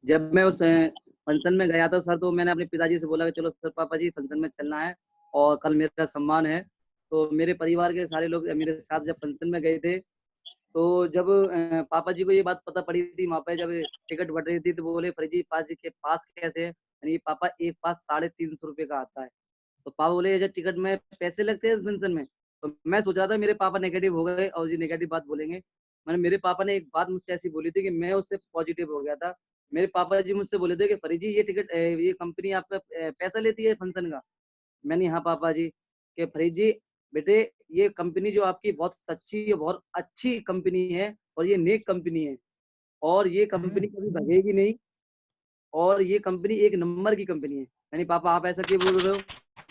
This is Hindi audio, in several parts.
जब मैं उस फंक्शन में गया था सर, तो मैंने अपने पिताजी से बोला कि चलो सर पापा जी फंक्शन में चलना है और कल मेरा सम्मान है। तो मेरे परिवार के सारे लोग मेरे साथ जब फंक्शन में गए थे, तो जब पापा जी को ये बात पता पड़ी थी वहाँ पे, जब टिकट बट रही थी, तो वो बोले फरीद जी पास जी के पास कैसे है? यानी पापा एक पास 350 रुपये का आता है। तो पापा बोले ये जो टिकट में पैसे लगते हैं इस फंक्शन में। तो मैं सोच रहा था मेरे पापा नेगेटिव हो गए और ये नेगेटिव बात बोलेंगे। मैंने मेरे पापा ने एक बात मुझसे ऐसी बोली थी कि मैं उससे पॉजिटिव हो गया था। मेरे पापा जी मुझसे बोले थे कि फरीद जी ये टिकट ये कंपनी आपका पैसा लेती है फंक्शन का। मैंने हाँ पापा जी। कि फरीद जी बेटे, ये कंपनी जो आपकी बहुत सच्ची और बहुत अच्छी कंपनी है और ये नेक कंपनी है और ये कंपनी कभी भगेगी नहीं और ये कंपनी एक नंबर की कंपनी है। मैंने पापा आप ऐसा क्यों बोल रहे हो?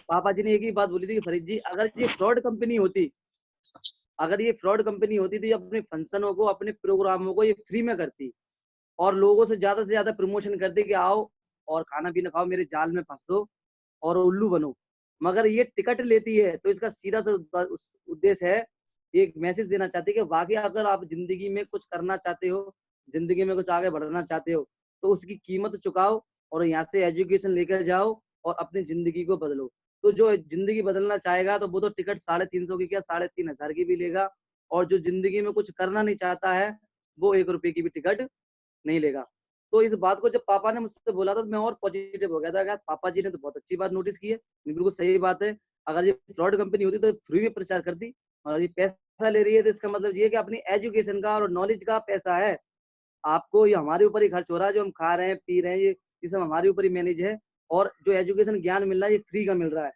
पापा जी ने एक ही बात बोली थी कि फरीद जी अगर ये फ्रॉड कंपनी होती, अगर ये फ्रॉड कंपनी होती तो ये अपने फंक्शनों को, अपने प्रोग्रामों को ये फ्री में करती और लोगों से ज्यादा प्रमोशन करती कि आओ और खाना पीना खाओ, मेरे जाल में फंस दो और उल्लू बनो। मगर ये टिकट लेती है तो इसका सीधा सा उद्देश्य है, एक मैसेज देना चाहती है कि वाकई अगर आप जिंदगी में कुछ करना चाहते हो, जिंदगी में कुछ आगे बढ़ना चाहते हो, तो उसकी कीमत चुकाओ और यहाँ से एजुकेशन लेकर जाओ और अपनी जिंदगी को बदलो। तो जो जिंदगी बदलना चाहेगा तो वो तो टिकट 350 की क्या 3500 की भी लेगा, और जो जिंदगी में कुछ करना नहीं चाहता है वो 1 रुपए की भी टिकट नहीं लेगा। तो इस बात को जब पापा ने मुझसे बोला था तो मैं और पॉजिटिव हो गया था, यार पापा जी ने तो बहुत अच्छी बात नोटिस की है, बिल्कुल सही बात है। अगर ये फ्रॉड कंपनी होती तो फ्री में प्रचार करती, और ये पैसा ले रही है तो इसका मतलब ये है कि अपनी एजुकेशन का और नॉलेज का पैसा है। आपको ये हमारे ऊपर ही खर्च हो रहा है, जो हम खा रहे हैं पी रहे हैं ये सब हमारे ऊपर ही मैनेज है, और जो एजुकेशन ज्ञान मिल रहा है ये फ्री का मिल रहा है।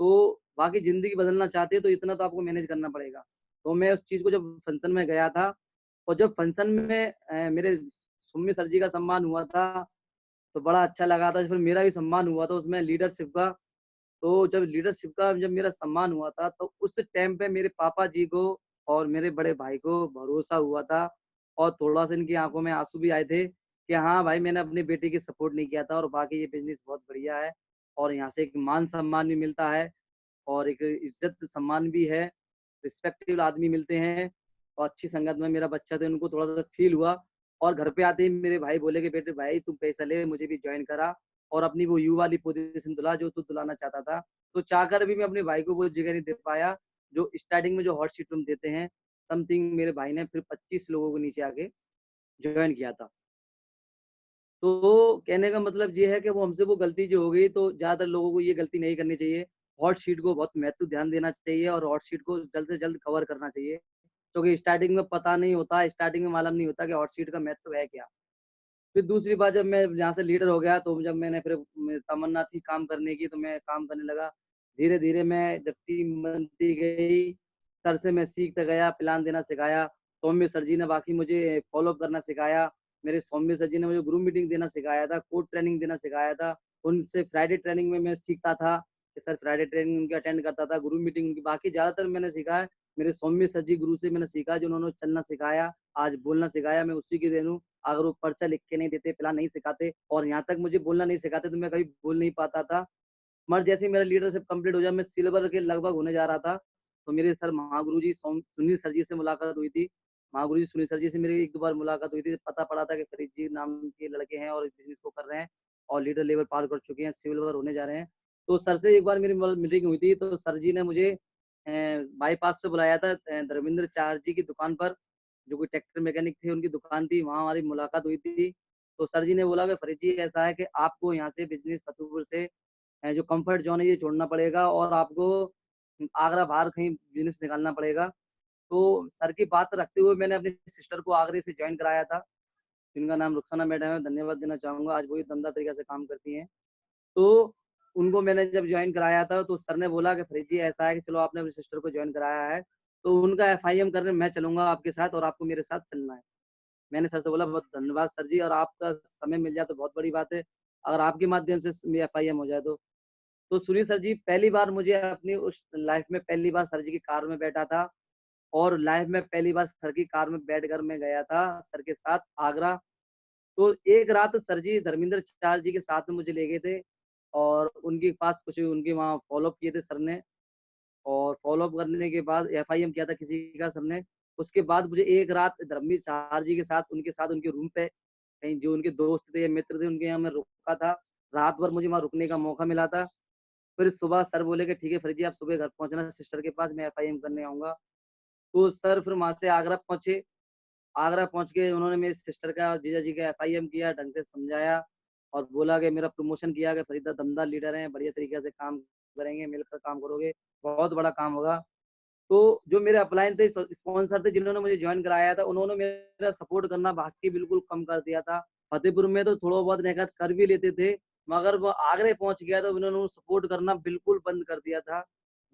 तो बाकी ज़िंदगी बदलना चाहते हो तो इतना तो आपको मैनेज करना पड़ेगा। तो मैं उस चीज़ को जब फंक्शन में गया था और जब फंक्शन में मेरे सुम्मी सर जी का सम्मान हुआ था, तो बड़ा अच्छा लगा था। फिर मेरा भी सम्मान हुआ था उसमें लीडरशिप का। तो जब लीडरशिप का जब मेरा सम्मान हुआ था, तो उस टाइम पे मेरे पापा जी को और मेरे बड़े भाई को भरोसा हुआ था और थोड़ा-सा इनकी आँखों में आँसू भी आए थे कि हाँ भाई, मैंने अपनी बेटी की सपोर्ट नहीं किया था और बाकी ये बिज़नेस बहुत बढ़िया है और यहाँ से एक मान-सम्मान भी मिलता है और एक इज़्ज़त-सम्मान भी है, रिस्पेक्टेबल आदमी मिलते हैं और अच्छी संगत में मेरा बच्चा था, उनको थोड़ा-सा फ़ील हुआ। और घर पे आते ही मेरे भाई बोले कि बेटे भाई तू पैसा ले, मुझे भी जॉइन करा और अपनी वो यू वाली पोज़ीशन दिला जो तू दिलाना चाहता था। तो चाहकर भी मैं अपने भाई को वो जगह नहीं दे पाया, जो स्टार्टिंग में जो हॉट सीट हम देते हैं, समथिंग मेरे भाई ने फिर 25 लोगों को नीचे आके जॉइन किया था। तो कहने का मतलब ये है कि वो हमसे वो गलती जो हो गई, तो ज़्यादातर लोगों को ये गलती नहीं करनी चाहिए। हॉट शीट को बहुत महत्व ध्यान देना चाहिए और हॉट शीट को जल्द से जल्द कवर करना चाहिए। क्योंकि स्टार्टिंग में पता नहीं होता, स्टार्टिंग में मालूम नहीं होता कि हॉट शीट का महत्व है क्या। फिर दूसरी बात, जब मैं यहाँ से लीडर हो गया तो जब मैंने फिर तमन्ना थी काम करने की तो मैं काम करने लगा। धीरे-धीरे मैं जब टीम बनती गई, सर से मैं सीखता गया, प्लान देना सिखाया। सौम्य सर जी ने बाकी मुझे फ़ॉलो अप करना सिखाया। मेरे सौम्य सर जी ने मुझे ग्रुप मीटिंग देना सिखाया था, कोड ट्रेनिंग देना सिखाया था। उनसे फ्राइडे ट्रेनिंग में मैं सीखता था कि सर फ्राइडे ट्रेनिंग उनकी अटेंड करता था, ग्रुप मीटिंग उनकी बाकी ज़्यादातर मैंने सीखा है। मेरे सौम्य सर जी गुरु से मैंने सीखा, जो उन्होंने चलना सिखाया, आज बोलना सिखाया, मैं उसी की देन हूँ। अगर वो पर्चा लिख के नहीं देते, प्लान नहीं सिखाते और यहाँ तक मुझे बोलना नहीं सिखाते तो मैं कभी बोल नहीं पाता था। मगर जैसे ही मेरा लीडरशिप कंप्लीट हो जाए, मैं सिल्वर के लगभग होने जा रहा था, तो मेरे सर महागुरु जी सुनील सर जी से मुलाकात हुई थी। महागुरु जी सुनील सर जी से मेरी 1-2 बार मुलाकात हुई थी। पता पड़ा था कि फरीद जी नाम के लड़के हैं और इस बिज़नेस को कर रहे हैं और लीडर लेवल पार कर चुके हैं, सिल्वर होने जा रहे हैं। तो सर से एक बार मेरी मीटिंग हुई थी, तो सर जी ने मुझे बाईपास से बुलाया था धर्मेंद्र चार जी की दुकान पर, जो कोई ट्रैक्टर मैकेनिक थे, उनकी दुकान थी, वहाँ हमारी मुलाकात हुई थी। तो सर जी ने बोला कि फरीद जी ऐसा है कि आपको यहाँ से बिज़नेस फतेहपुर से जो कम्फर्ट ज़ोन है ये छोड़ना पड़ेगा और आपको आगरा बाहर कहीं बिज़नेस निकालना पड़ेगा। तो सर की बात रखते हुए मैंने अपनी सिस्टर को आगरे से जॉइन कराया था, जिनका नाम रुखसाना मैडम है, धन्यवाद देना चाहूँगा, आज वो भी दमदार तरीके से काम करती हैं। तो उनको मैंने जब जॉइन कराया था तो सर ने बोला कि फरीद जी ऐसा है कि चलो आपने अपनी सिस्टर को जॉइन कराया है, तो उनका एफआईएम करने मैं चलूँगा आपके साथ और आपको मेरे साथ चलना है। मैंने सर से बोला बहुत धन्यवाद सर जी, और आपका समय मिल जाए तो बहुत बड़ी बात है, अगर आपके माध्यम से मेरी एफआईएम हो जाए तो। तो सुनील सर जी पहली बार मुझे अपनी उस लाइफ में पहली बार सर जी की कार में बैठा था और लाइफ में पहली बार सर की कार में बैठकर मैं गया था सर के साथ आगरा। तो एक रात सर जी धर्मेंद्र चार जी के साथ में मुझे ले गए थे और उनके पास कुछ उनके वहाँ फ़ॉलो अप किए थे सर ने, और फ़ॉलो अप करने के बाद एफआईएम किया था किसी का सर ने। उसके बाद मुझे एक रात धर्मवीर चार जी के साथ उनके रूम पे कहीं जो उनके दोस्त थे या मित्र थे, उनके यहाँ मैं रुका था। रात भर मुझे वहाँ रुकने का मौका मिला था। फिर सुबह सर बोले कि ठीक है फरीद जी, आप सुबह घर पहुँचना सिस्टर के पास, मैं एफआईएम करने आऊँगा। तो सर फिर वहाँ से आगरा पहुँचे। आगरा पहुँच के उन्होंने मेरी सिस्टर का और जीजा जी का एफआईएम किया, ढंग से समझाया और बोला कि मेरा प्रमोशन किया कि फरीदा दमदार लीडर हैं, बढ़िया तरीके से काम करेंगे, मिलकर काम करोगे, बहुत बड़ा काम होगा। तो जो मेरे अपलाइन थे, स्पॉन्सर थे जिन्होंने मुझे जॉइन कराया था, उन्होंने मेरा सपोर्ट करना बाकी बिल्कुल कम कर दिया था। फतेहपुर में तो थोड़ा बहुत रहकर कर भी लेते थे, मगर वो आगरे पहुँच गया तो उन्होंने सपोर्ट करना बिल्कुल बंद कर दिया था।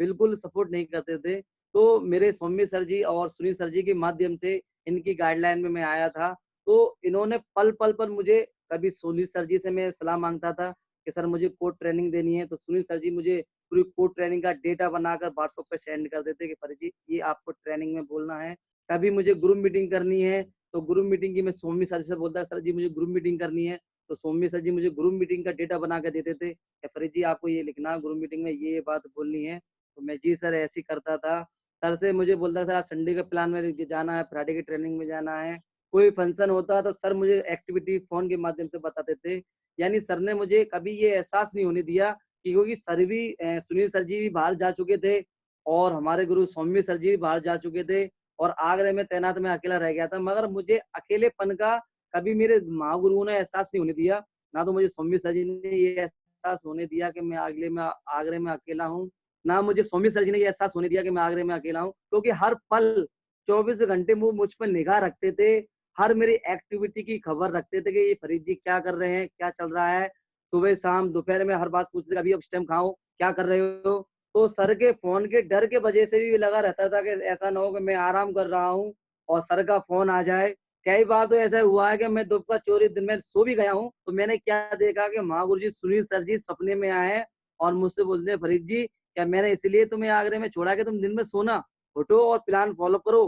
बिल्कुल सपोर्ट नहीं करते थे। तो मेरे सौम्य सर जी और सुनील सर जी के माध्यम से इनकी गाइडलाइन में मैं आया था। तो इन्होंने पल-पल पर मुझे, कभी सुनील सर जी से मैं सलाह माँगता था कि सर मुझे कोड ट्रेनिंग देनी है, तो सुनील सर जी मुझे पूरी कोड ट्रेनिंग का डेटा बनाकर व्हाट्सएप पे सेंड कर देते कि फरीद जी ये आपको ट्रेनिंग में बोलना है। कभी मुझे ग्रुप मीटिंग करनी है, तो ग्रुप मीटिंग की मैं सौम्य सर से बोलता सर जी मुझे ग्रुप मीटिंग करनी है, तो सौम्य सर जी मुझे ग्रुप मीटिंग का डेटा बना के देते थे कि फरीद जी आपको ये लिखना है, ग्रुप मीटिंग में ये बात बोलनी है। तो मैं जी सर ऐसे ही करता था। सर से मुझे बोलता था आज संडे का प्लान में जाना है, फ्राइडे की ट्रेनिंग में जाना है। कोई फंक्शन होता तो सर मुझे एक्टिविटी फ़ोन के माध्यम से बताते थे। यानी सर ने मुझे कभी ये एहसास नहीं होने दिया कि, क्योंकि सर भी सुनील सर जी भी बाहर जा चुके थे और हमारे गुरु सौम्य सर जी भी बाहर जा चुके थे और आगरे में तैनात मैं अकेला रह गया था। मगर मुझे अकेलेपन का कभी मेरे महागुरुओं ने एहसास नहीं होने दिया। ना तो मुझे सौम्य सर जी ने ये एहसास होने दिया कि मैं आगरे में अकेला हूँ, ना मुझे सौम्य सर जी ने ये एहसास होने दिया कि मैं आगरे में अकेला हूँ। क्योंकि हर पल 24 घंटे वो मुझ पर निगाह रखते थे। हर मेरी एक्टिविटी की खबर रखते थे कि ये फरीद जी क्या कर रहे हैं, क्या चल रहा है। सुबह, शाम, दोपहर में हर बात पूछते थे, अभी अब इस टाइम कहाँ हो, क्या कर रहे हो? तो सर के फ़ोन के डर के वजह से भी लगा रहता था कि ऐसा ना हो कि मैं आराम कर रहा हूँ और सर का फ़ोन आ जाए। कई बार तो ऐसा हुआ है कि मैं दोपहर चोरी दिन में सो भी गया हूँ, तो मैंने क्या देखा कि महागुरु जी सुनील सर जी सपने में आए हैं और मुझसे बोलते हैं, "फरीद जी, क्या मैंने इसलिए तुम्हें आगरे में छोड़ा कि तुम दिन में सोना, उठो और प्लान फ़ॉलो करो।"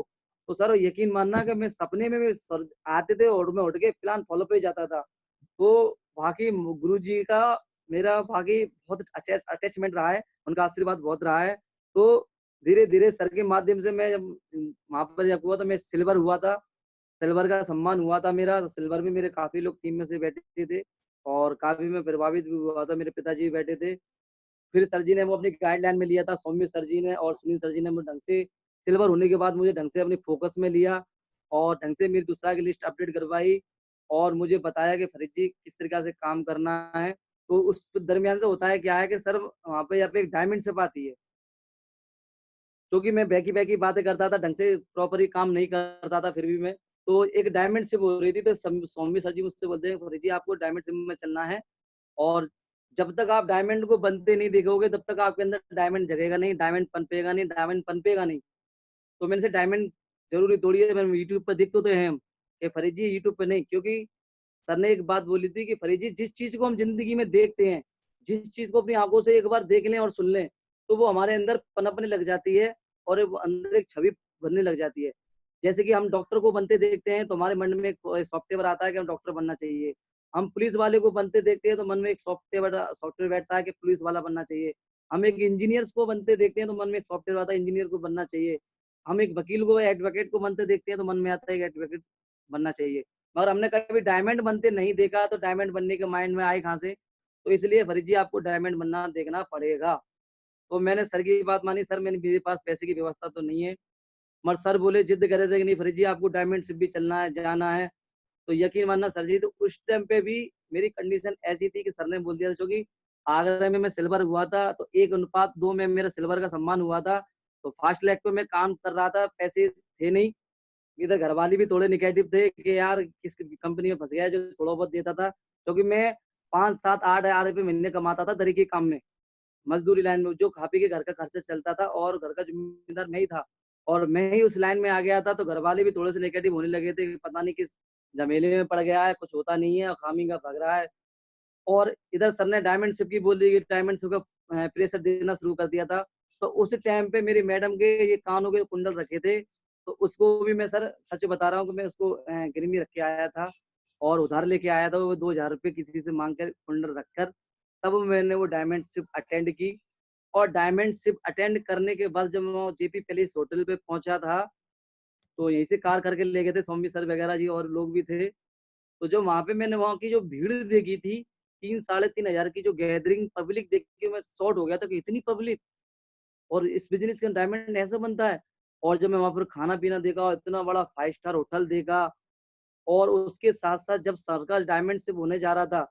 तो सर यकीन मानना कि मैं सपने में भी सर आते थे और मैं उठ के प्लान फ़ॉलो पे ही जाता था। तो वाक़ई गुरुजी का मेरा वाक़ई बहुत अटैचमेंट रहा है, उनका आशीर्वाद बहुत रहा है। तो धीरे-धीरे सर के माध्यम से मैं जब वहाँ पर जब हुआ तो मैं सिल्वर हुआ था, सिल्वर का सम्मान हुआ था मेरा, तो सिल्वर में मेरे काफ़ी लोग टीम में से बैठे थे और काफ़ी मैं प्रभावित भी हुआ था, मेरे पिताजी भी बैठे थे। फिर सर जी ने वो अपनी गाइडलाइन में लिया था, सौम्य सर जी ने और सुनील सर जी ने मुझे ढंग से सिल्वर होने के बाद मुझे ढंग से अपने फ़ोकस में लिया और ढंग से मेरी दूसरा की लिस्ट अपडेट करवाई और मुझे बताया कि फरीद जी किस तरीक़ा से काम करना है। तो उस दरमियान से होता है क्या है कि सर वहाँ पे या पे एक डायमंड शिप आती है। क्योंकि मैं बहकी-बहकी बातें करता था, ढंग से प्रॉपरली काम नहीं करता था फिर भी मैं। तो एक डायमंड शिप हो रही थी तो सौम्य सर जी मुझसे बोलते हैं, "फरीद जी आपको डायमंड शिप में चलना है और जब तक आप डायमंड को बनते नहीं देखोगे तब तक आपके अंदर डायमंड जगेगा नहीं, डायमंड पनपेगा नहीं, डायमंड पनपेगा नहीं।" तो मैंने से डायमंड ज़रूरी थोड़ी है, मैंने यूट्यूब पर देखते तो हैं हम, कि फरीद जी यूट्यूब पे नहीं, क्योंकि सर ने एक बात बोली थी कि फरीद जी जिस चीज़ को हम ज़िंदगी में देखते हैं, जिस चीज़ को अपनी आँखों से एक बार देख लें और सुन लें, तो वो हमारे अंदर पनपने लग जाती है और वो अंदर एक छवि बनने लग जाती है। जैसे कि हम डॉक्टर को बनते देखते हैं तो हमारे मन में एक सॉफ्टवेयर आता है कि हम डॉक्टर बनना चाहिए। हम पुलिस वाले को बनते देखते हैं तो मन में एक सॉफ्टवेयर बैठता है कि पुलिस वाला बनना चाहिए। हम एक इंजीनियर्स को बनते देखते हैं तो मन में एक सॉफ्टवेयर आता है इंजीनियर को बनना चाहिए। हम एक वकील को, एडवोकेट को बनते देखते हैं तो मन में आता है कि एडवोकेट बनना चाहिए। मगर हमने कभी डायमंड बनते नहीं देखा तो डायमंड बनने के माइंड में आए कहाँ से? तो इसलिए फरीद जी आपको डायमंड बनना देखना पड़ेगा। तो मैंने सर की बात मानी, सर मेरे पास पैसे की व्यवस्था तो नहीं है। मगर सर बोले जिद कर रहे थे कि नहीं फरीद जी आपको डायमंड शिप भी चलना है, जाना है। तो यकीन मानना सर जी, तो उस टाइम पे भी मेरी कंडीशन ऐसी थी कि सर ने बोल दिया था, क्योंकि आगरा में मैं सिल्वर हुआ था तो 1:2 में मेरा सिल्वर का सम्मान हुआ था। तो फास्ट लैग पे मैं काम कर रहा था, पैसे थे नहीं। इधर घरवाले भी थोड़े नेगेटिव थे कि यार किस कंपनी में फँस गया है जो थोड़ा बहुत देता था। क्योंकि मैं 5, 7, 8 रुपए महीने कमाता था दरी के काम में, मज़दूरी लाइन में, जो खा पी के घर का खर्चा चलता था और घर का ज़िम्मेदार मैं ही था। और मैं ही उस लाइन में आ गया था तो घरवाले भी थोड़े-से नेगेटिव होने लगे थे कि पता नहीं किस झमेले में पड़ गया है, कुछ होता नहीं है और खामी का भाग रहा है। और इधर सर ने डायमंड शिप की बोल दी कि डायमंड शिप का प्रेशर देना शुरू कर दिया था। तो उस टाइम पे मेरी मैडम के ये कानों के कुंडल रखे थे, तो उसको भी मैं सर सच बता रहा हूँ कि मैं उसको गिरवी रख के आया था और उधार लेके आया था, वो 2000 रुपए किसी से माँग कर कुंडल रखकर, तब मैंने वो डायमंड शिप अटेंड की। और डायमंड शिप अटेंड करने के बाद जब मैं जेपी पैलेस होटल पे पहुँचा था, तो यहीं से कार करके ले गए थे सौम्य सर वगैरह जी और लोग भी थे। तो जो वहाँ पे मैंने वहाँ की जो भीड़ देखी थी, 3 साढ़े 3 हज़ार की जो गैदरिंग पब्लिक देख के मैं शॉट हो गया था कि इतनी पब्लिक और इस बिज़नेस का डायमंड ऐसा बनता है। और जब मैं वहाँ पर खाना-पीना देखा और इतना बड़ा 5 स्टार होटल देखा और उसके साथ-साथ जब सर्कल डायमंड शिप होने जा रहा था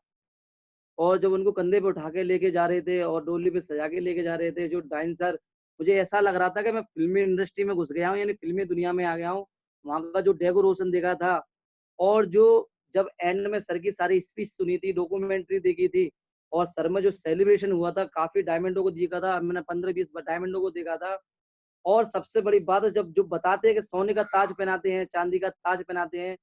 और जब उनको कंधे पे उठा के लेके जा रहे थे और डोली पे सजा के लेके जा रहे थे, जो डांसर मुझे ऐसा लग रहा था कि मैं फ़िल्मी इंडस्ट्री में घुस गया हूँ, यानी फ़िल्मी दुनिया में आ गया हूँ। वहाँ का जो डेकोरेशन देखा था और जो जब एंड में सर की सारी स्पीच सुनी थी, डॉक्यूमेंट्री देखी थी और सर में जो सेलिब्रेशन हुआ था, काफ़ी डायमंडों को देखा था। मैंने 15-20 डायमंडों को देखा था और सबसे बड़ी बात है जब जो बताते हैं कि सोने का ताज पहनाते हैं, चांदी का ताज पहनाते हैं,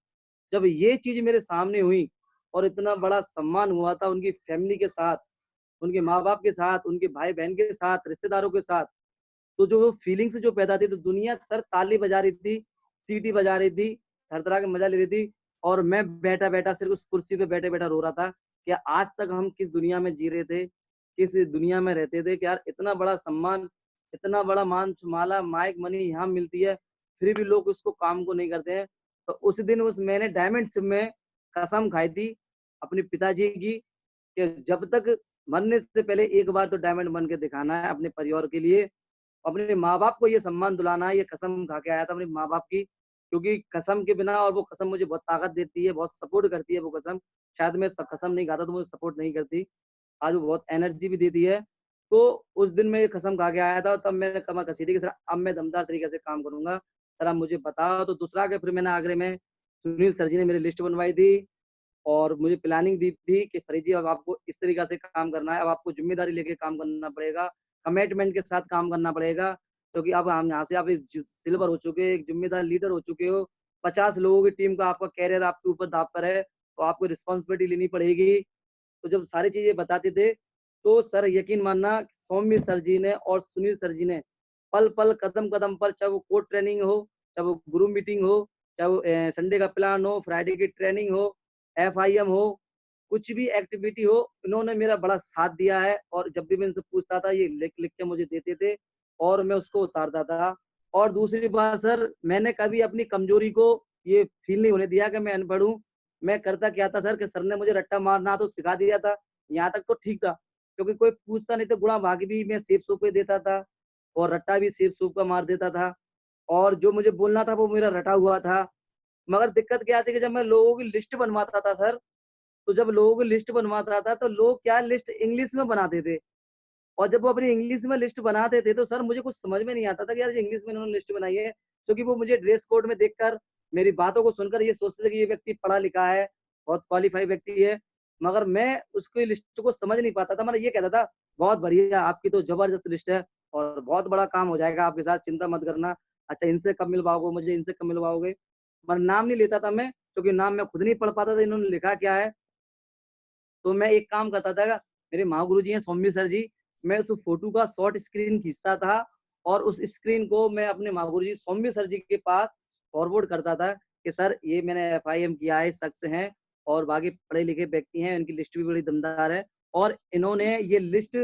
जब ये चीज़ मेरे सामने हुई और इतना बड़ा सम्मान हुआ था उनकी फैमिली के साथ, उनके माँ-बाप के साथ, उनके भाई-बहन के साथ, रिश्तेदारों के साथ, तो जो वो फीलिंग्स जो पैदा थी, तो दुनिया सर ताली बजा रही थी, सीटी बजा रही थी, हर तरह का मज़ा ले रही थी और मैं बैठा-बैठा सिर्फ़ उस कुर्सी पे बैठे-बैठा रो रहा था कि आज तक हम किस दुनिया में जी रहे थे, किस दुनिया में रहते थे कि यार इतना बड़ा सम्मान, इतना बड़ा मान-सम्माला, माइक मनी यहाँ मिलती है, फिर भी लोग उसको काम को नहीं करते हैं। तो उस दिन उस मैंने डायमंड सिप में कसम खाई थी अपने पिताजी की कि जब तक मरने से पहले एक बार तो डायमंड बन के दिखाना है अपने परिवार के लिए। अपने माँ-बाप को ये सम्मान दिलाना है, ये कसम खा के आया था अपने माँ-बाप की, क्योंकि कसम के बिना और वो कसम मुझे बहुत ताकत देती है, बहुत सपोर्ट करती है वो कसम। शायद मैं स कसम नहीं खाता तो मुझे सपोर्ट नहीं करती। आज वो बहुत एनर्जी भी देती है। तो उस दिन मैं ये कसम खा के आया था, तब मैंने कमर कसी थी कि सर अब मैं दमदार तरीके से काम करूँगा। सर आप मुझे बताओ तो दूसरा के फिर मैंने आगरे में सुनील सर जी ने मेरी लिस्ट बनवाई थी और मुझे प्लानिंग दी थी कि फरीद जी अब आपको इस तरीक़ा से काम करना है, अब आपको ज़िम्मेदारी लेके काम करना पड़ेगा, कमिटमेंट के साथ काम करना पड़ेगा, क्योंकि अब हम यहाँ से आप एक सिल्वर हो चुके हैं, एक ज़िम्मेदार लीडर हो चुके हो, 50 लोगों की टीम का आपका करियर आपके ऊपर दाँव पर है, तो आपको रिस्पॉन्सिबिलिटी लेनी पड़ेगी। तो जब सारी चीज़ें बताते थे, तो सर यकीन मानना सौम्य सर जी ने और सुनील सर जी ने पल-पल, कदम-कदम पर चाहे वो कोड ट्रेनिंग हो, चाहे वो ग्रुप मीटिंग हो, चाहे वो संडे का प्लान हो, फ्राइडे की ट्रेनिंग हो, एफआईएम हो, कुछ भी एक्टिविटी हो, इन्होंने मेरा बड़ा साथ दिया है और जब भी मैं इनसे पूछता था, ये लिख-लिख के मुझे देते थे और मैं उसको उतारता था। और दूसरी बात सर, मैंने कभी अपनी कमज़ोरी को ये फ़ील नहीं होने दिया कि मैं अनपढ़ हूँ। मैं करता क्या था सर कि सर ने मुझे रट्टा मारना तो सिखा दिया था, यहाँ तक तो ठीक था, क्योंकि कोई पूछता नहीं था, गुणा भाग भी मैं सेफ-सूप पे देता था और रट्टा भी सेफ-सूप का मार देता था और जो मुझे बोलना था, वो मेरा रटा हुआ था। मगर दिक्कत क्या थी कि जब मैं लोगों की लिस्ट बनवाता था सर, तो जब लोगों की लिस्ट बनवाता था, तो लोग क्या लिस्ट इंग्लिश में बनाते थे और जब वो अपनी इंग्लिश में लिस्ट बनाते थे, तो सर मुझे कुछ समझ में नहीं आता था कि यार ये इंग्लिश में इन्होंने लिस्ट बनाई है, क्योंकि वो मुझे ड्रेस कोड में देखकर, मेरी बातों को सुनकर ये सोचते थे कि ये व्यक्ति पढ़ा-लिखा है, बहुत क्वालीफाई व्यक्ति है, मगर मैं उसकी लिस्ट को समझ नहीं पाता था। मैं ये कहता था, "बहुत बढ़िया, आपकी तो ज़बरदस्त लिस्ट है और बहुत बड़ा काम हो जाएगा आपके साथ, चिंता मत करना। अच्छा इनसे कब मिलवाओगे मुझे, इनसे कब मिलवाओगे?" पर नाम नहीं लेता था मैं, क्योंकि नाम मैं खुद नहीं पढ़ पाता था, इन्होंने लिखा क्या है। तो मैं एक काम करता था, मेरे महागुरु जी हैं सौम्य सर जी, मैं उस फ़ोटो का शॉर्ट स्क्रीन खींचता था और उस स्क्रीन को मैं अपने महागुरु जी सौम्य सर जी के पास फॉरवर्ड करता था कि सर ये मैंने एफआईएम किया है, इस शख्स हैं और बाकी पढ़े-लिखे व्यक्ति हैं, इनकी लिस्ट भी बड़ी दमदार है और इन्होंने ये लिस्ट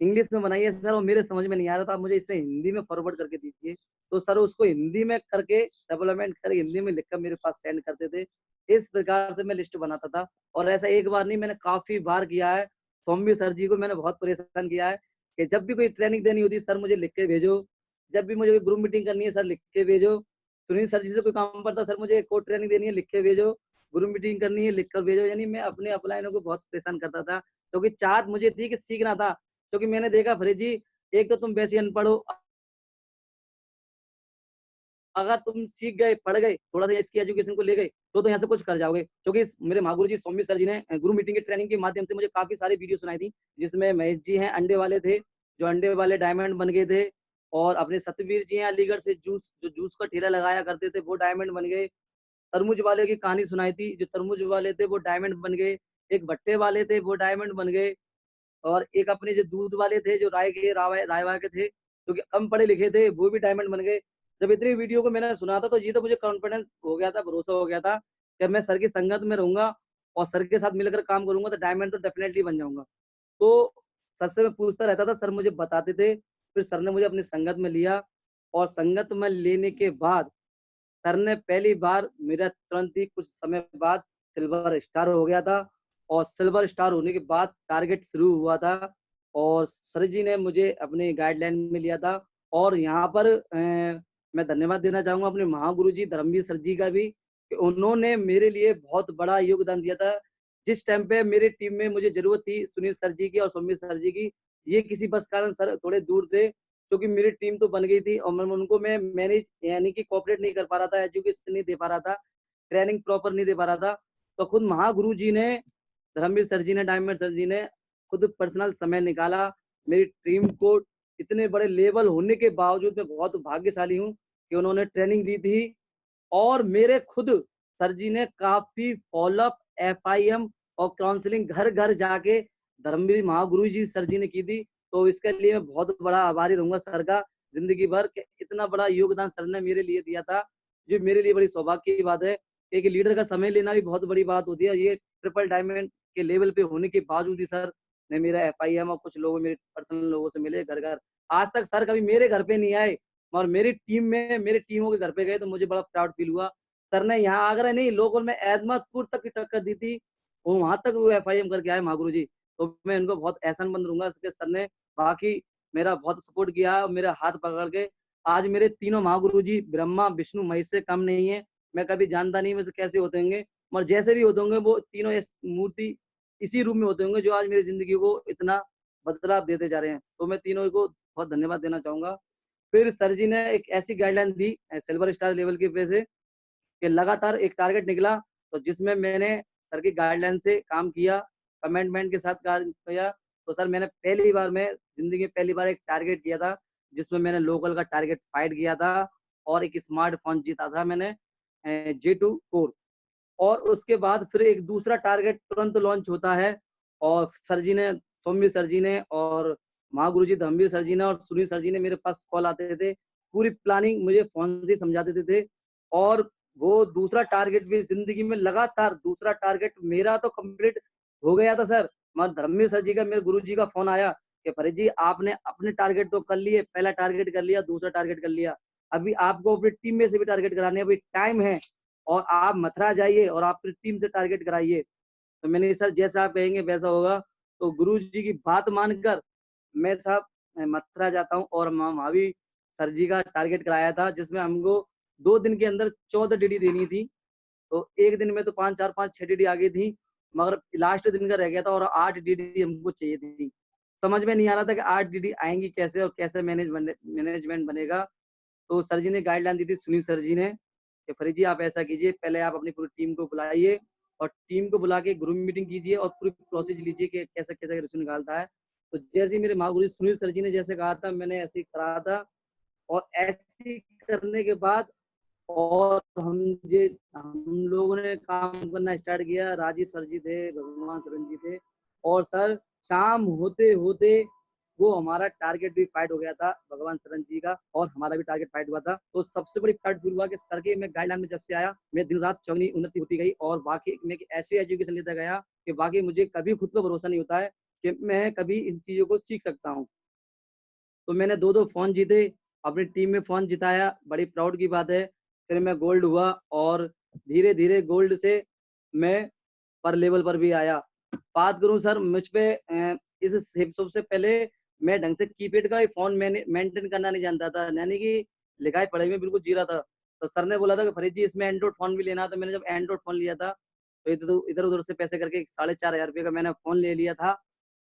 इंग्लिश में बनाई है सर और मेरे समझ में नहीं आ रहा था, आप मुझे इसे हिंदी में फॉरवर्ड करके दीजिए। तो सर उसको हिंदी में करके डेवलपमेंट करके हिंदी में लिखकर मेरे पास सेंड करते थे। इस प्रकार से मैं लिस्ट बनाता था और ऐसा एक बार नहीं मैंने काफ़ी बार किया है। सौम्य सर जी को मैंने बहुत परेशान किया है कि जब भी कोई ट्रेनिंग देनी होती है सर मुझे लिख के भेजो, जब भी मुझे कोई ग्रुप मीटिंग करनी है सर लिख के भेजो, सुनील सर जी से कोई काम पड़ता है सर मुझे कोई ट्रेनिंग देनी है लिख के भेजो, ग्रुप मीटिंग करनी है लिख कर भेजो। यानी मैं अपने अपलाइनों को बहुत परेशान करता था, क्योंकि चाहत मुझे थी कि सीखना था। क्योंकि मैंने देखा फरीद जी, एक तो तुम वैसे ही अनपढ़ हो, अगर तुम सीख गए, पढ़ गए, थोड़ा-सा इसकी एजुकेशन को ले गए, तो यहाँ से कुछ कर जाओगे। क्योंकि मेरे महागुरु जी सौम्य सर जी ने ग्रुप मीटिंग की ट्रेनिंग के माध्यम से मुझे काफ़ी सारी वीडियो सुनाई थी, जिसमें महेश जी हैं अंडे वाले थे, जो अंडे वाले डायमंड बन गए थे और अपने सतवीर जी हैं अलीगढ़ से जो जूस का ठेला लगाया करते थे, वो डायमंड बन गए। तरमुज वाले की कहानी सुनाई थी, जो तरमुज वाले थे वो डायमंड बन गए। एक भट्टे वाले थे, वो डायमंड बन गए। और एक अपने जो दूध वाले थे, जो रायवा के थे, जो कि कम पढ़े लिखे थे, वो भी डायमंड बन गए। जब इतनी वीडियो को मैंने सुना था, तो ये तो मुझे कॉन्फिडेंस हो गया था, भरोसा हो गया था कि मैं सर की संगत में रहूँगा और सर के साथ मिलकर काम करूँगा, तो डायमंड तो डेफ़िनेटली बन जाऊँगा। तो सर से मैं पूछता रहता था, सर मुझे बताते थे, फिर सर ने मुझे अपनी संगत में लिया और संगत में लेने के बाद सर ने पहली बार मेरा तुरंत ही कुछ समय बाद सिल्वर स्टार हो गया था और सिल्वर स्टार होने के बाद टारगेट शुरू हुआ था और सर जी ने मुझे अपने गाइडलाइन में लिया था और यहाँ पर मैं धन्यवाद देना चाहूँगा अपने महागुरु जी धर्मवीर सर जी का भी कि उन्होंने मेरे लिए बहुत बड़ा योगदान दिया था। जिस टाइम पे मेरी टीम में मुझे ज़रूरत थी सुनील सर जी की और सौम्य सर जी की, ये किसी बस कारण सर थोड़े दूर थे क्योंकि मेरी टीम तो बन गई थी और मैं उनको मैं मैनेज यानी कि कोऑपरेट नहीं कर पा रहा था, एजुकेशन नहीं दे पा रहा था, ट्रेनिंग प्रॉपर नहीं दे पा रहा था। तो खुद महागुरु जी ने, धर्मवीर सर जी ने, डायमंड सर जी ने खुद पर्सनल समय निकाला मेरी टीम को इतने बड़े लेवल होने के बावजूद मैं बहुत भाग्यशाली हूँ कि उन्होंने ट्रेनिंग दी थी और मेरे खुद सर जी ने काफ़ी फ़ॉलोअप, एफआईएम और काउंसलिंग घर-घर जाके धर्मवीर महागुरु जी सर जी ने की थी। तो इसके लिए मैं बहुत बड़ा आभारी रहूँगा सर का ज़िंदगी भर कि इतना बड़ा योगदान सर ने मेरे लिए दिया था, जो मेरे लिए बड़ी सौभाग्य की बात है। एक लीडर का समय लेना भी बहुत बड़ी बात होती है। ये ट्रिपल डायमंड के लेवल पे होने के बावजूद भी सर ने मेरा एफआईएम और कुछ लोगों मेरे पर्सनल लोगों से मिले घर-घर। आज तक सर कभी मेरे घर पे नहीं आए और मेरी टीम में मेरी टीमों के घर पे गए तो मुझे बड़ा प्राउड फील हुआ। सर ने यहाँ आगरा नहीं लोकल में एदमतपुर तक की टक्कर दी थी। वो वहाँ तक वो एफआईएम करके आए महागुरु जी। तो मैं इनको बहुत एहसानमंद रहूँगा कि सर ने बाकी मेरा बहुत सपोर्ट किया और मेरा हाथ पकड़ के आज मेरे तीनों महागुरु जी ब्रह्मा, विष्णु, महेश से कम नहीं है। मैं कभी जानता नहीं वैसे कैसे होते होंगे, मगर जैसे भी होते होंगे वो तीनों इस मूर्ति इसी रूप में होते होंगे जो आज मेरी ज़िंदगी को इतना बदलाव देते जा रहे हैं। तो मैं तीनों को बहुत धन्यवाद देना चाहूँगा। फिर सर जी ने एक ऐसी गाइडलाइन दी सिल्वर स्टार लेवल की वजह से कि लगातार एक टारगेट निकला, तो जिसमें मैंने सर की गाइडलाइन से काम किया, कमिटमेंट के साथ कार्य किया। तो सर मैंने पहली बार मैं ज़िंदगी में पहली बार एक टारगेट किया था, जिसमें मैंने लोकल का टारगेट फाइट किया था और एक स्मार्टफ़ोन जीता था मैंने J2 कोर। और उसके बाद फिर एक दूसरा टारगेट तुरंत लॉन्च होता है और सर जी ने, सौम्य सर जी ने और महागुरु जी धर्मवीर सर जी ने और सुनील सर जी ने मेरे पास कॉल आते थे। पूरी प्लानिंग मुझे फ़ोन से ही समझा देते थे और वो दूसरा टारगेट भी ज़िंदगी में लगातार दूसरा टारगेट मेरा तो कंप्लीट हो गया था सर। मगर धर्मवीर सर जी का, मेरे गुरु जी का फ़ोन आया कि फरीद जी आपने अपने टारगेट तो कर लिए, पहला टारगेट कर लिया, दूसरा टारगेट कर लिया। अभी आपको अपनी टीम में से भी टारगेट कराने हैं, अभी टाइम है। और आप मथुरा जाइए और आप अपनी टीम से टारगेट कराइए। तो मैंने सर जैसा आप कहेंगे वैसा होगा। तो गुरुजी की बात मानकर मैं साहब मथुरा जाता हूँ और वहाँ भी सर जी का टारगेट कराया था जिसमें हमको 2 दिन के अंदर 14 डीडी देनी थी। तो 1 दिन में तो 5 4 5 6 डीडी आ गई थी, मगर लास्ट दिन का रह गया था और 8 डीडी हमको चाहिए थी। समझ में नहीं आ रहा था कि 8 डीडी आएँगी कैसे और कैसे मैनेजमेंट बनेगा। तो सर जी ने गाइडलाइन दी थी, सुनील सर जी ने कि फरीद जी आप ऐसा कीजिए, पहले आप अपनी पूरी टीम को बुलाइए और टीम को बुला के ग्रुप मीटिंग कीजिए और पूरी प्रोसेस लीजिए कि कैसे-कैसे रिज़्यूम निकालता है। तो जैसे ही मेरे महागुरु सुनील सर जी ने जैसे कहा था, मैंने ऐसे ही करा था और ऐसे ही करने के बाद और हम लोगों ने काम करना स्टार्ट किया। राजीव सर जी थे, भगवान शरण जी थे और सर शाम होते-होते वो हमारा टारगेट भी फाइट हो गया था भगवान शरण जी का और हमारा भी टारगेट फाइट हुआ था। तो सबसे बड़ी प्राउड फील हुआ कि सर के मैं गाइडलाइन में जब से आया, मैं दिन-रात चौगनी उन्नति होती गई और वाक़ई में एक ऐसी एजुकेशन लेता गया कि वाक़ई मुझे कभी खुद पे भरोसा नहीं होता है कि मैं कभी इन चीज़ों को सीख सकता हूँ। तो मैंने 2-2 फ़ोन जीते, अपनी टीम में फ़ोन जिताया, बड़ी प्राउड की बात है। फिर मैं गोल्ड हुआ और धीरे-धीरे गोल्ड से मैं पर लेवल पर भी आया। बात करूँ सर मुझ पे इस सबसे पहले मैं ढंग से कीपैड का ही फ़ोन मैंने मेंटेन करना नहीं जानता था, यानी कि लिखाई-पढ़ाई में बिल्कुल ज़ीरो था। तो सर ने बोला था कि फरीद जी इसमें एंड्रॉइड फ़ोन भी लेना है, तो मैंने जब एंड्रॉइड फ़ोन लिया था, तो इधर-उधर से पैसे करके 4500 का मैंने फ़ोन ले लिया था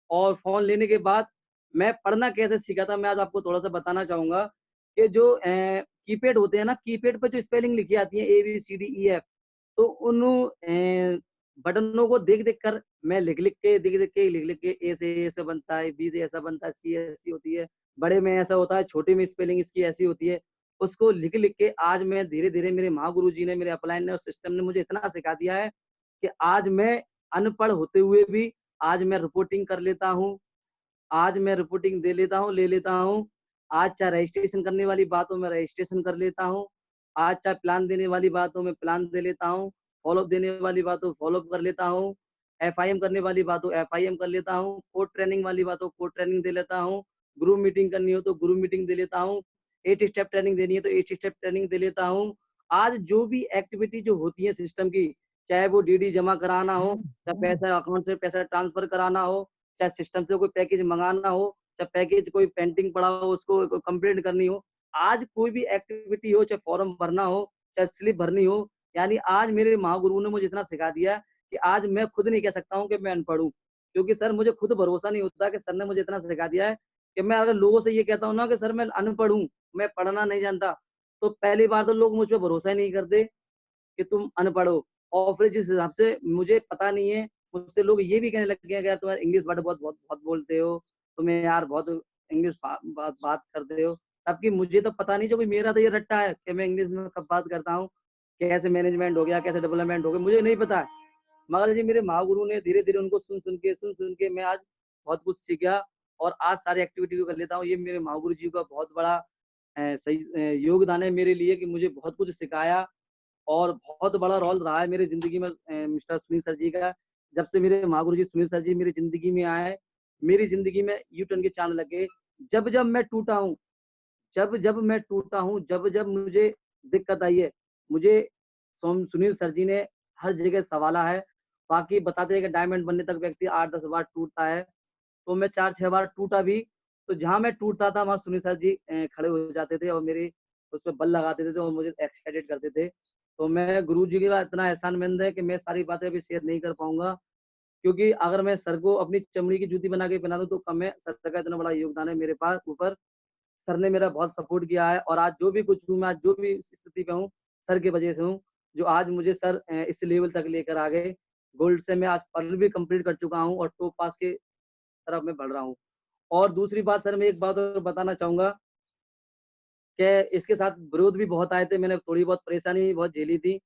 और फ़ोन लेने के बाद मैं पढ़ना कैसे सीखा था, मैं आज आपको थोड़ा-सा बताना चाहूँगा कि जो कीपैड होते हैं ना, कीपैड पे जो स्पेलिंग लिखी आती है ABCDEF, तो उन बटनों को देख-देख कर मैं लिख-लिख के ए से ऐसे बनता है, बी से ऐसा बनता है, सी ऐसी होती है, बड़े में ऐसा होता है, छोटे में स्पेलिंग इसकी ऐसी होती है। उसको लिख-लिख के आज मैं धीरे-धीरे मेरे महागुरु जी ने, मेरे अपलाइन ने और सिस्टम ने मुझे इतना सिखा दिया है कि आज मैं अनपढ़ होते हुए भी आज मैं रिपोर्टिंग कर लेता हूँ। आज मैं रिपोर्टिंग दे लेता हूँ, ले लेता हूँ। आज चाहे रजिस्ट्रेशन करने वाली बात हो, मैं रजिस्ट्रेशन कर लेता हूँ। आज चाहे प्लान देने वाली बात हो, मैं प्लान दे लेता हूँ। फ़ॉलो-अप देने वाली बात हो, फ़ॉलो-अप कर लेता हूँ। एफआईएम करने वाली बात हो, एफआईएम कर लेता हूँ। कोड ट्रेनिंग वाली बात हो, कोड ट्रेनिंग दे लेता हूँ। ग्रुप मीटिंग करनी हो तो ग्रुप मीटिंग दे लेता हूँ। 8 स्टेप ट्रेनिंग देनी है तो 8 स्टेप ट्रेनिंग दे लेता हूँ। आज जो भी एक्टिविटी जो होती है सिस्टम की, चाहे वो डीडी जमा कराना हो, चाहे पैसा अकाउंट से पैसा ट्रांसफर कराना हो, चाहे सिस्टम से कोई पैकेज मंगाना हो, चाहे पैकेज कोई पेंडिंग पड़ा हो उसको कंप्लेंट करनी हो, आज कोई भी एक्टिविटी हो, चाहे फॉर्म भरना हो, चाहे स्लिप भरनी हो, यानी आज मेरे महागुरु ने मुझे इतना सिखा दिया कि आज मैं खुद नहीं कह सकता हूँ कि मैं अनपढ़ हूँ। क्योंकि सर मुझे खुद भरोसा नहीं होता कि सर ने मुझे इतना सिखा दिया है कि मैं अगर लोगों से ये कहता हूँ ना कि सर मैं अनपढ़ हूँ, मैं पढ़ना नहीं जानता, तो पहली बार तो लोग मुझ पे भरोसा ही नहीं करते कि तुम अनपढ़ हो। और फिर जिस हिसाब से मुझे पता नहीं है, मुझसे लोग ये भी कहने लग गए कि यार तुम इंग्लिश वर्ड बहुत बहुत बहुत बोलते हो, तुम्हें यार बहुत इंग्लिश बात करते हो। जबकि मुझे तो पता नहीं, जो कोई मेरा तो ये रट्टा है कि मैं इंग्लिश में कब बात करता हूँ, कैसे मैनेजमेंट हो गया, कैसे डेवलपमेंट हो गया, मुझे नहीं पता है। मगर जी मेरे महागुरु ने धीरे-धीरे उनको सुन-सुन के मैं आज बहुत कुछ सीख गया और आज सारी एक्टिविटी को कर लेता हूँ। ये मेरे महागुरु जी का बहुत बड़ा सही योगदान है मेरे लिए कि मुझे बहुत कुछ सिखाया और बहुत बड़ा रोल रहा है मेरी ज़िंदगी में मिस्टर सुनील सर जी का। जब से मेरे महागुरु जी सुनील सर जी मेरी ज़िंदगी में आए, मेरी ज़िंदगी में यू टर्न के चाँद लगे। जब-जब मैं टूटा हूँ, जब-जब मैं टूटा हूँ, जब-जब मुझे दिक्कत आई है, मुझे सुनील सर जी ने हर जगह सँभाला है। बाकी बताते हैं कि डायमंड बनने तक व्यक्ति 8-10 बार टूटता है, तो मैं 4-6 बार टूटा भी, तो जहाँ मैं टूटता था वहाँ सुनील सर जी खड़े हो जाते थे और मेरी उस पे बल लगाते थे और मुझे एक्साइटेड करते थे। तो मैं गुरु जी का इतना एहसानमंद है कि मैं सारी बातें अभी शेयर नहीं कर पाऊँगा, क्योंकि अगर मैं सर को अपनी चमड़ी की जूती बना के पहना दूँ तो कम है, सर का इतना बड़ा योगदान है मेरे पास ऊपर। सर ने मेरा बहुत सपोर्ट किया है और आज जो भी कुछ हूँ, मैं आज जो भी इस स्थिति पे हूँ, सर की वजह से हूँ, जो आज मुझे सर इस लेवल तक लेकर आ गए। गोल्ड से मैं आज पर्ल भी कंप्लीट कर चुका हूँ और टॉप पास की तरफ मैं बढ़ रहा हूँ। और दूसरी बात सर, मैं एक बात और बताना चाहूँगा कि इसके साथ विरोध भी बहुत आए थे, मैंने थोड़ी बहुत परेशानी बहुत झेली थी।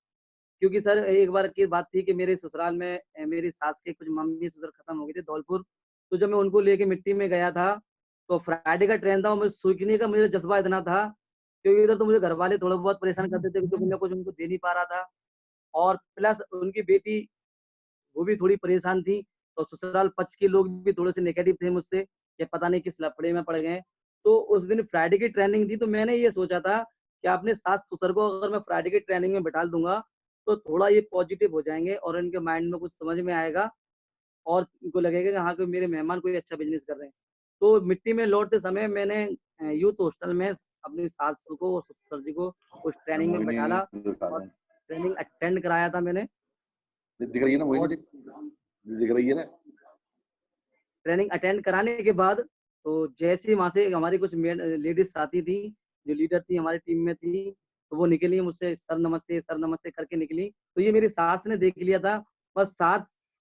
क्योंकि सर एक बार की बात थी कि मेरे ससुराल में मेरी सास के कुछ मम्मी-ससुर खत्म हो गए थे धौलपुर। तो जब मैं उनको लेके मिट्टी में गया था, तो फ्राइडे का ट्रेन था और मुझे सीखने का मुझे जज़्बा इतना था, क्योंकि इधर तो मुझे घरवाले थोड़ा बहुत परेशान करते थे क्योंकि मैं कुछ उनको दे नहीं पा रहा था और प्लस उनकी बेटी वो भी थोड़ी परेशान थी, तो ससुराल पक्ष के लोग भी थोड़े-से नेगेटिव थे मुझसे कि पता नहीं किस लफड़े में पड़ गए हैं। तो उस दिन फ्राइडे की ट्रेनिंग थी, तो मैंने ये सोचा था कि अपने सास-ससुर को अगर मैं फ्राइडे की ट्रेनिंग में बिठा दूँगा, तो थोड़ा ये पॉजिटिव हो जाएँगे और इनके माइंड में कुछ समझ में आएगा और इनको लगेगा कि हाँ, कोई मेरे मेहमान कोई अच्छा बिज़नेस कर रहे हैं। तो मिट्टी में लौटते समय मैंने यूथ हॉस्टल में अपनी सास को और ससुर जी को उस ट्रेनिंग में मोहिनी बैठाला दिखा और रहे हैं। ट्रेनिंग अटेंड कराया था मैंने दिख रही है ना मोहिनी, और दिख रही है ना? ट्रेनिंग अटेंड कराने के बाद तो जैसे ही वहाँ से हमारी कुछ लेडीज़ साथी थी, जो लीडर थी हमारी टीम में थी, तो वो निकली मुझसे सर नमस्ते करके निकली। तो ये मेरी सास ने देख लिया था, बस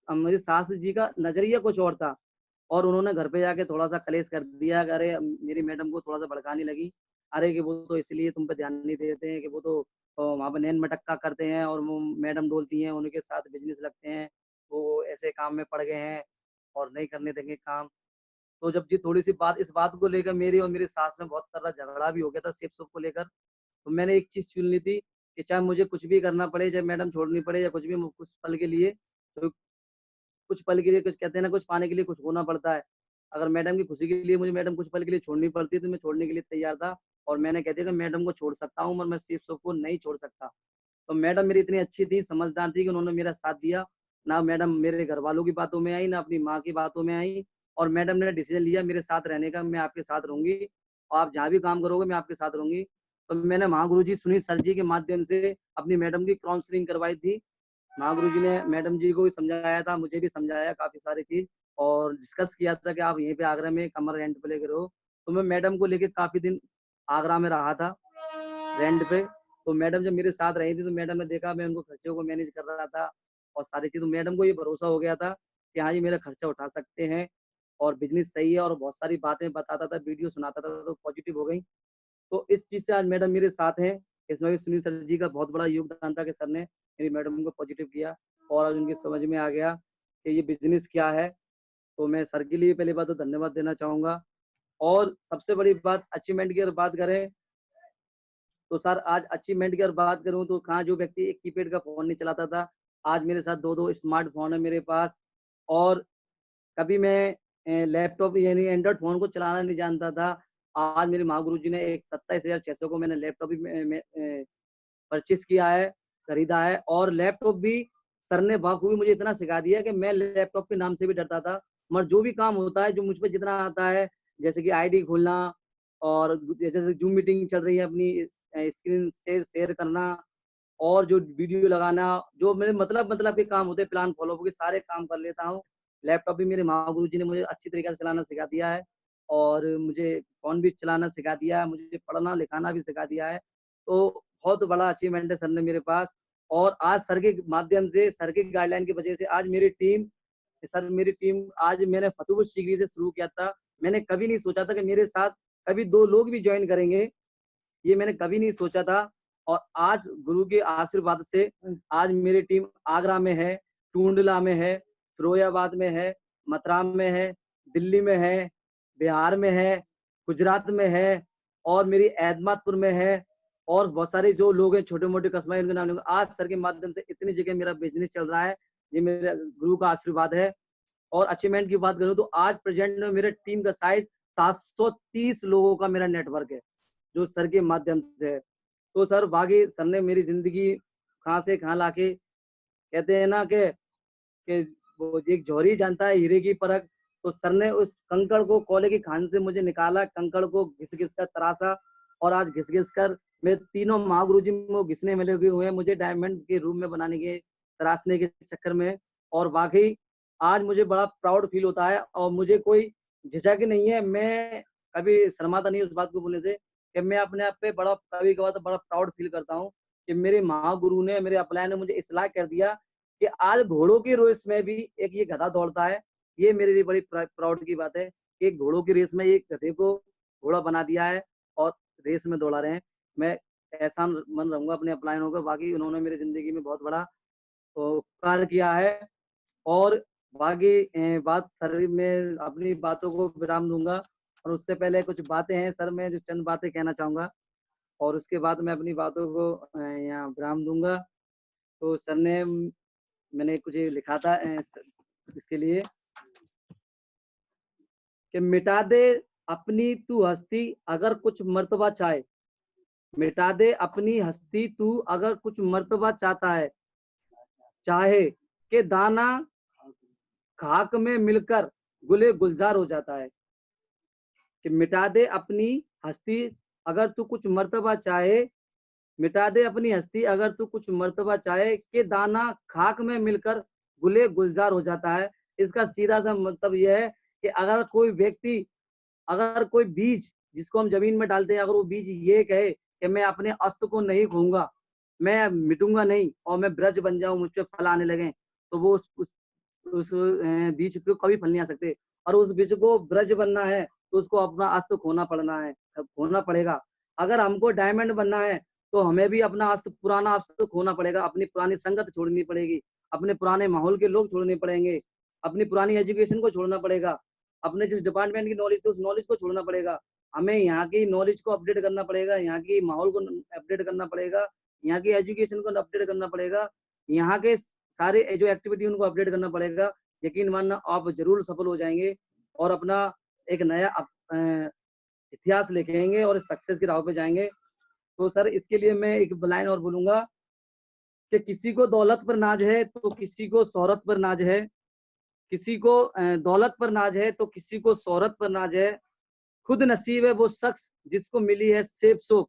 मेरी सास जी का नज़रिया कुछ और था और उन्होंने घर पे जाके थोड़ा-सा कलेश कर दिया कि अरे मेरी मैडम को थोड़ा-सा भड़काने लगी। अरे कि वो तो इसलिए तुम पे ध्यान नहीं देते हैं कि वो तो वहाँ पे नैन-मटक्का करते हैं और वो मैडम डोलती हैं, उनके साथ बिज़नेस रखते हैं, वो ऐसे काम में पड़ गए हैं और नहीं करने देंगे काम। तो जब जी थोड़ी-सी बात इस बात को लेकर मेरी और मेरी सास में बहुत तगड़ा झगड़ा भी हो गया था शेप-सूप को लेकर। तो मैंने एक चीज़ चुन ली थी कि चाहे मुझे कुछ भी करना पड़े, चाहे मैडम छोड़नी पड़े या कुछ भी कुछ पल के लिए, तो कुछ पल के लिए कुछ कहते हैं ना कुछ पाने के लिए कुछ खोना पड़ता है। अगर मैडम की खुशी के लिए मुझे मैडम कुछ पल के लिए छोड़नी पड़ती है, तो मैं छोड़ने के लिए तैयार था और मैंने कह दिया कि मैडम को छोड़ सकता हूँ, मगर मैं शेप-सूप को नहीं छोड़ सकता। तो मैडम मेरी इतनी अच्छी थी, समझदार थी कि उन्होंने मेरा साथ दिया। ना मैडम मेरे घरवालों की बातों में आई, ना अपनी माँ की बातों में आई और मैडम ने डिसीज़न लिया मेरे साथ रहने का, मैं आपके साथ रहूँगी और आप जहाँ भी काम करोगे मैं आपके साथ रहूँगी। तो मैंने महागुरु जी सुनील सर जी के माध्यम से अपनी मैडम की काउंसलिंग करवाई थी। महागुरु जी ने मैडम जी को भी समझाया था, मुझे भी समझाया काफ़ी सारी चीज़ और डिस्कस किया था कि आप यहीं पे आगरा में कमरा रेंट पे लेके रहो। तो मैं मैडम को लेके काफ़ी दिन आगरा में रहा था रेंट पे। तो मैडम जब मेरे साथ रही थी तो मैडम ने देखा मैं उनको खर्चों को मैनेज कर रहा था और सारी चीज़, तो मैडम को ये भरोसा हो गया था कि हाँ, ये मेरा खर्चा उठा सकते हैं और बिज़नेस सही है और बहुत सारी बातें बताता था, वीडियो सुनाता था तो पॉजिटिव हो गई। तो इस चीज़ से आज मैडम मेरे साथ हैं। इसमें भी सुनील सर जी का बहुत बड़ा योगदान था कि सर ने मेरी मैडम को पॉजिटिव किया और आज उनकी समझ में आ गया कि ये बिज़नेस क्या है। तो मैं सर के लिए पहली बात तो धन्यवाद देना चाहूँगा और सबसे बड़ी बात अचीवमेंट की अगर बात करें, तो सर आज अचीवमेंट की अगर बात करूँ तो कहाँ जो व्यक्ति एक कीपैड का फ़ोन नहीं चलाता था, आज मेरे साथ 2-2 स्मार्टफ़ोन है मेरे पास और कभी मैं लैपटॉप यानी एंड्रॉइड फ़ोन को चलाना नहीं जानता था। आज मेरे महागुरु जी ने एक 27,600 को मैंने लैपटॉप भी परचेस किया है, खरीदा है। और लैपटॉप भी सर ने बाखूबी मुझे इतना सिखा दिया कि मैं लैपटॉप के नाम से भी डरता था, मगर जो भी काम होता है, जो मुझ पे जितना आता है, जैसे कि आईडी खोलना और जैसे जूम मीटिंग चल रही है अपनी स्क्रीन शेयर करना और जो वीडियो लगाना, जो मेरे मतलब के काम होते हैं, प्लान फॉलो के सारे काम कर लेता हूँ। लैपटॉप भी मेरे महागुरुजी ने मुझे अच्छी तरीके से चलाना सिखा दिया है और मुझे फ़ोन भी चलाना सिखा दिया है, मुझे पढ़ना लिखाना भी सिखा दिया है। तो बहुत बड़ा अचीवमेंट है सर ने मेरे पास। और आज सर के माध्यम से, सर की गाइडलाइन की वजह से आज मेरी टीम आज मैंने फतेहपुर सीकरी से शुरू किया था। मैंने कभी नहीं सोचा था कि मेरे साथ कभी 2 लोग भी जॉइन करेंगे, ये मैंने कभी नहीं सोचा था। और आज गुरु के आशीर्वाद से आज मेरी टीम आगरा में है, टूंडला में है, फिरोजाबाद में है, मथुरा में है, दिल्ली में है, बिहार में है, गुजरात में है और मेरी एदमातपुर में है और बहुत सारे जो लोग हैं छोटे-मोटे कस्बे हैं उनके नाम लूँगा। आज सर के माध्यम से इतनी जगह मेरा बिज़नेस चल रहा है, ये मेरे गुरु का आशीर्वाद है। और अचीवमेंट की बात करूँ तो आज प्रेज़ेंट में मेरे टीम का साइज़ 730 लोगों का मेरा नेटवर्क है, जो सर के माध्यम से है। तो सर बाकी सर ने मेरी ज़िंदगी कहाँ से कहाँ लाके, कहते हैं ना कि वो एक जौहरी जानता है हीरे की परख, तो सर ने उस कंकड़ को कोयले की खान से मुझे निकाला, कंकड़ को घिस-घिस कर तराशा और आज घिस-घिस कर मेरे तीनों महागुरुजी वो घिसने में लगे हुए हैं मुझे डायमंड के रूप में बनाने के, तराशने के चक्कर में। और वाक़ई आज मुझे बड़ा प्राउड फ़ील होता है और मुझे कोई झिझक नहीं है, मैं कभी शर्माता नहीं उस बात को बोलने से कि मैं अपने आप पे बड़ा कभी-कभार तो बड़ा प्राउड फ़ील करता हूँ कि मेरे महागुरु ने, मेरे अपलाइन ने मुझे इस लायक कर दिया कि आज घोड़ों की रेस में भी एक ये गधा दौड़ता है। ये मेरे लिए बड़ी प्राउड की बात है कि घोड़ों की रेस में एक गधे को घोड़ा बना दिया है और रेस में दौड़ा रहे हैं। मैं एहसानमंद रहूँगा अपने अपलाइनों का, बाकी उन्होंने मेरी ज़िंदगी में बहुत बड़ा उपकार किया है। और बाकी बात सर मैं अपनी बातों को विराम दूँगा और उससे पहले कुछ बातें हैं सर, मैं जो चंद बातें कहना चाहूँगा और उसके बाद मैं अपनी बातों को यहाँ विराम दूँगा। तो सर ने मैंने कुछ लिखा था इसके लिए कि मिटा दे अपनी तू हस्ती अगर कुछ मर्तबा चाहे, मिटा दे अपनी हस्ती तू अगर कुछ मर्तबा चाहता है, चाहे कि दाना खाक में मिलकर गुले गुलजार हो जाता है। कि मिटा दे अपनी हस्ती अगर तू कुछ मर्तबा चाहे, मिटा दे अपनी हस्ती अगर तू कुछ मर्तबा चाहे कि दाना खाक में मिलकर गुले गुलजार हो जाता है। इसका सीधा सा मतलब यह है कि अगर कोई व्यक्ति, अगर कोई बीज जिसको हम जमीन में डालते हैं, अगर वो बीज ये कहे कि मैं अपने अस्तित्व को नहीं खोऊंगा, मैं मिटूंगा नहीं और मैं ब्रज बन जाऊं, मुझ पे फल आने लगे, तो वो उस बीज पे कभी फल नहीं आ सकते। और उस बीज को ब्रज बनना है तो उसको अपना अस्तित्व खोना पड़ेगा। अगर हमको डायमंड बनना है तो हमें भी अपना पुराना अस्तित्व खोना पड़ेगा, अपनी पुरानी संगत छोड़नी पड़ेगी, अपने पुराने माहौल के लोग छोड़ने पड़ेंगे, अपनी पुरानी एजुकेशन को छोड़ना पड़ेगा, अपने जिस डिपार्टमेंट की नॉलेज थी उस नॉलेज को छोड़ना पड़ेगा। हमें यहाँ की नॉलेज को अपडेट करना पड़ेगा, यहाँ की माहौल को अपडेट करना पड़ेगा, यहाँ की एजुकेशन को अपडेट करना पड़ेगा, यहाँ के सारे जो एक्टिविटी उनको अपडेट करना पड़ेगा। यकीन मानना आप ज़रूर सफल हो जाएँगे और अपना एक नया इतिहास लिखेंगे और सक्सेस की राह पे जाएँगे। तो सर इसके लिए मैं एक लाइन और बोलूँगा कि किसी को दौलत पर नाज़ है तो किसी को शोहरत पर नाज़ है, किसी को दौलत पर नाज़ है तो किसी को शोहरत पर नाज़ है। खुद नसीब है वो शख्स जिसको मिली है सेब शौक,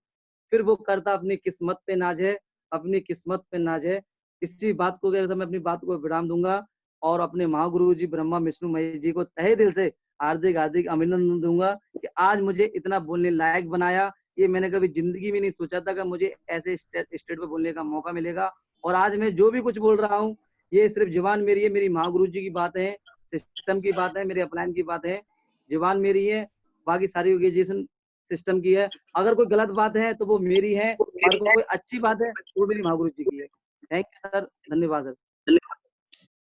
फिर वो करता अपनी किस्मत पे नाज़ है, अपनी किस्मत पे नाज़ है। इसी बात को कहकर मैं अपनी बात को विराम दूँगा और अपने महागुरु जी ब्रह्मा विष्णु महेश जी को तहे दिल से हार्दिक अभिनंदन दूँगा कि आज मुझे इतना बोलने लायक बनाया। ये मैंने कभी ज़िंदगी में नहीं सोचा था कि मुझे ऐसे स्टेज पे बोलने का मौका मिलेगा। और आज मैं जो भी कुछ बोल रहा हूँ, ये सिर्फ़ ज़ुबान मेरी है, मेरी महागुरु जी की बात है, सिस्टम की बात है, मेरे अपलाइन की बात है। ज़ुबान मेरी है, बाकी सारी ऑर्गेनाइजेशन सिस्टम की है। अगर कोई गलत बात है तो वो मेरी है और कोई अच्छी बात है वो मेरी महागुरु जी की है। थैंक यू सर, धन्यवाद सर।